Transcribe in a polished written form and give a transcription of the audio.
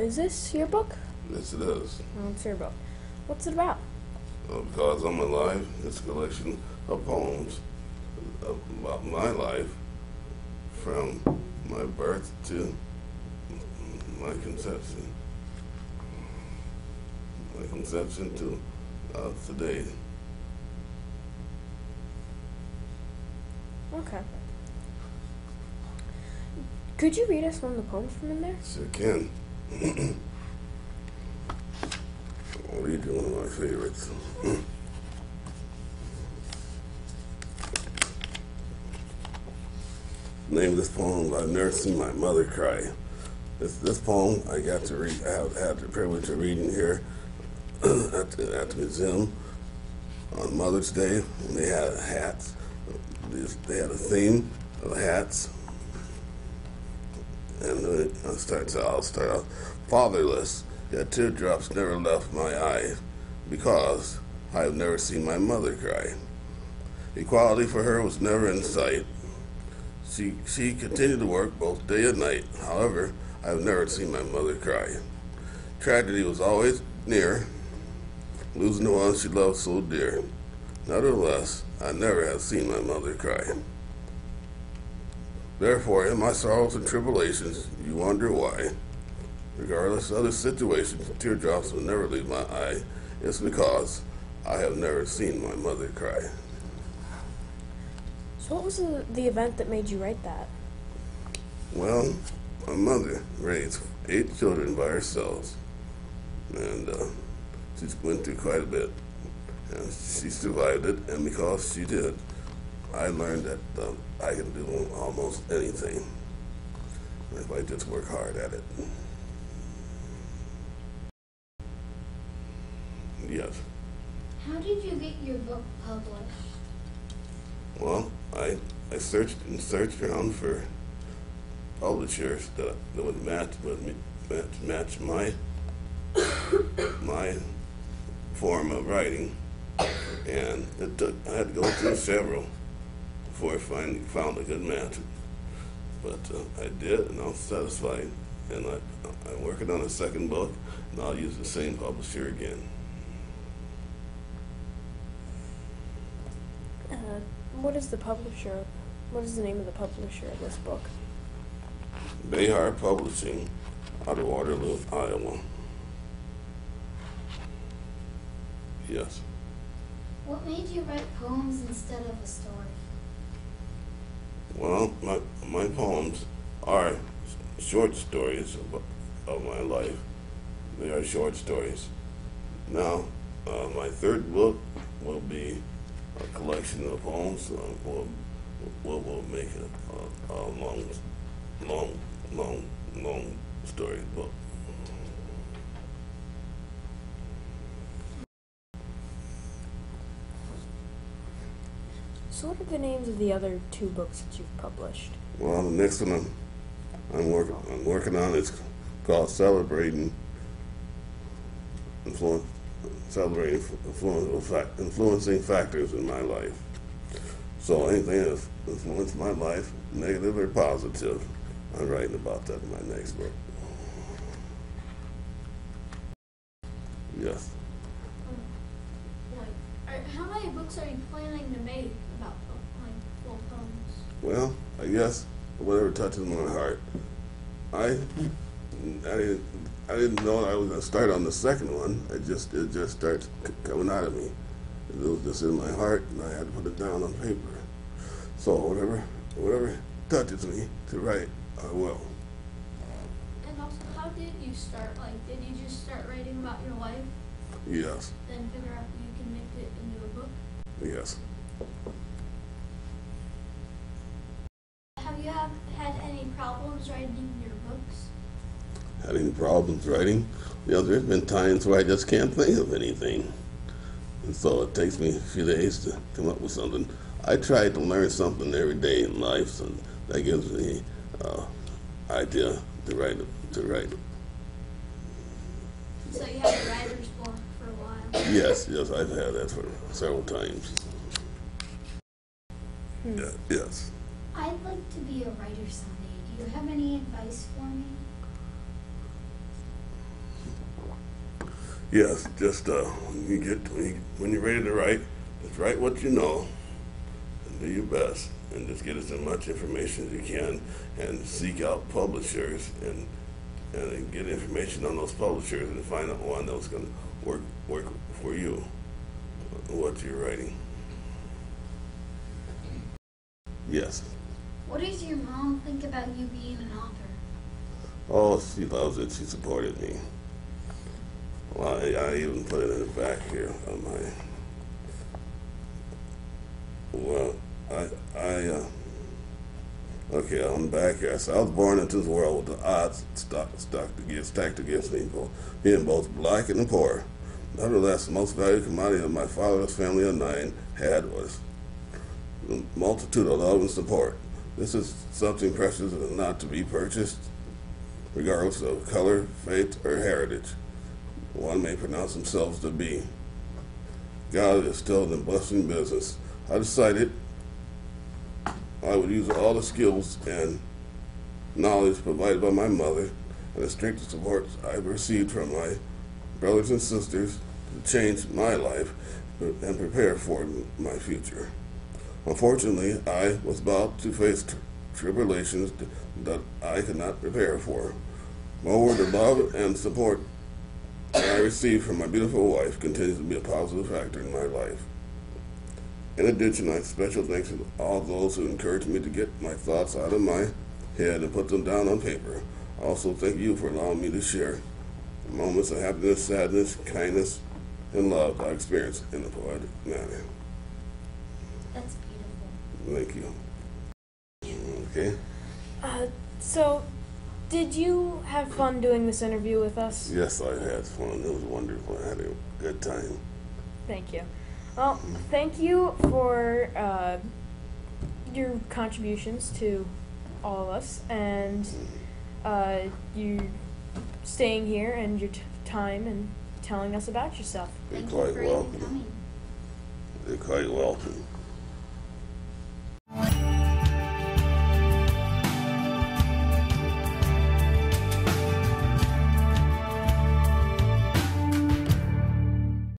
is this your book? Yes, it is. Oh, it's your book. What's it about? Because I'm alive, it's a collection of poems about my life from my birth to my conception. My conception to today. Okay. Could you read us one of the poems from in there? Sure can. I'll read you one of my favorites. Name of this poem, I've never seen my mother cry. This poem I got to read, I had the privilege of reading here at the museum on Mother's Day when they had hats. They had a theme of hats. And I'll start off. Fatherless, yet teardrops never left my eyes because I have never seen my mother cry. Equality for her was never in sight. She continued to work both day and night. However, I have never seen my mother cry. Tragedy was always near, losing the one she loved so dear. Nevertheless, I never have seen my mother cry. Therefore, in my sorrows and tribulations, you wonder why. Regardless of the situation, teardrops will never leave my eye. It's because I have never seen my mother cry. So what was the event that made you write that? Well, my mother raised 8 children by herself, and she went through quite a bit, and she survived it, and because she did, I learned that I can do almost anything if I just work hard at it. Yes. How did you get your book published? Well, I searched and searched around for publishers that would match my my form of writing, and I had to go through several before I finally found a good match. But I did, and I was satisfied. And I'm working on a second book, and I'll use the same publisher again. What is the publisher? What is the name of the publisher of this book? Behar Publishing, out of Waterloo, Iowa. Yes. What made you write poems instead of a story? Well, my poems are short stories of my life. They are short stories. Now, my third book will be a collection of poems. We'll make it a long story book. So what are the names of the other 2 books that you've published? Well, the next one I'm working on is called Celebrating Influencing Factors in My Life. So anything that's influenced my life, negative or positive, I'm writing about that in my next book. Yes. How many books are you planning to make about full poems? Well, I guess whatever touches my heart. I didn't know I was gonna start on the second one. It just starts coming out of me. It was just in my heart, and I had to put it down on paper. So whatever touches me to write, I will. And also, how did you start? Did you just start writing about your life, Yes. then figure out you can make it into a book? Yes. Have you had any problems writing your books? Had any problems writing? There's been times where I just can't think of anything. And so it takes me a few days to come up with something. I try to learn something every day in life, so that gives me idea to write. So you had a writer's block for a while? Yes, I've had that for several times. Yeah, yes. I'd like to be a writer someday. Do you have any advice for me? Yes, just when you're ready to write, just write what you know and do your best, and just get as much information as you can, and seek out publishers and get information on those publishers and find out one that's going to work for you, what you're writing. Yes. What does your mom think about you being an author? Oh, she loves it. She supported me. Well, I even put it in the back here of my. Well, okay, I'm back here. So I was born into this world with the odds stacked against me, being both black and poor. Nevertheless, the most valued commodity of my father's family of 9 had was the multitude of love and support. This is something precious and not to be purchased, regardless of color, faith, or heritage one may pronounce themselves to be. God is still in the blessing business. I decided I would use all the skills and knowledge provided by my mother and the strength and support I received from my brothers and sisters to change my life and prepare for my future. Unfortunately, I was about to face tribulations that I could not prepare for. Moreover, the love and support I received from my beautiful wife continues to be a positive factor in my life. In addition, I special thanks to all those who encouraged me to get my thoughts out of my head and put them down on paper. I also thank you for allowing me to share moments of happiness, sadness, kindness, and love I experienced in a poetic manner. That's beautiful. Thank you. Okay. So, did you have fun doing this interview with us? Yes, I had fun. It was wonderful. I had a good time. Thank you. Well, thank you for your contributions to all of us, and you staying here and your time and telling us about yourself. You're Thank you quite for even welcome. coming. You're quite welcome.